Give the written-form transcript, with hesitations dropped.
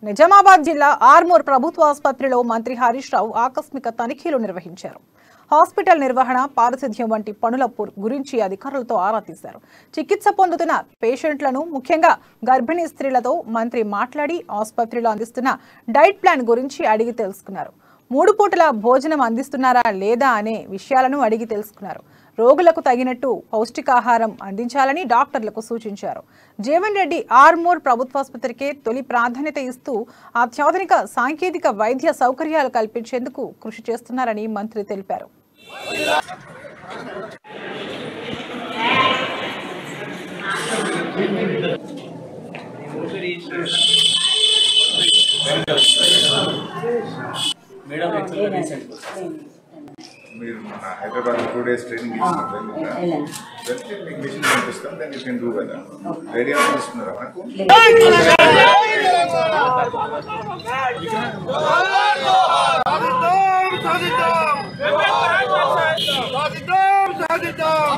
నిజామాబాద్ జిల్లా ఆర్మూర్ ప్రభుత్వ ఆసుపత్రిలో మంత్రి హరీష్ రావు ఆకస్మిక తనిఖీలు నిర్వహించారు. హాస్పిటల్ నిర్వహణ, పారిశుధ్యం వంటి పనుల గురించి అధికారులతో ఆరా తీశారు. చికిత్స పొందుతున్న పేషెంట్లను, ముఖ్యంగా గర్భిణీ స్త్రీలతో మంత్రి మాట్లాడి ఆసుపత్రిలో అందిస్తున్న డైట్ ప్లాన్ గురించి అడిగి తెలుసుకున్నారు. 3 పూటల భోజనం అందిస్తున్నారా లేదా అనే విషయాలను అడిగి తెలుసుకున్నారు. రోగులకు తగినట్టు పౌష్టికాహారం అందించాలని డాక్టర్లకు సూచించారు. జీవన్ రెడ్డి ఆర్మూర్ ప్రభుత్వాసుపత్రికే తొలి ప్రాధాన్యత ఇస్తూ అత్యాధునిక సాంకేతిక వైద్య సౌకర్యాలు కల్పించేందుకు కృషి చేస్తున్నారని మంత్రి తెలిపారు. మీరు మన హైదరాబాద్ 2 days ట్రైనింగ్ ఇచ్చినప్పుడు టెక్నీషియన్ పంపిస్తాం, దెన్ యూ కెన్ డూ కదా. రేడియో తీసుకున్నారా నాకు? సాధిద్దాం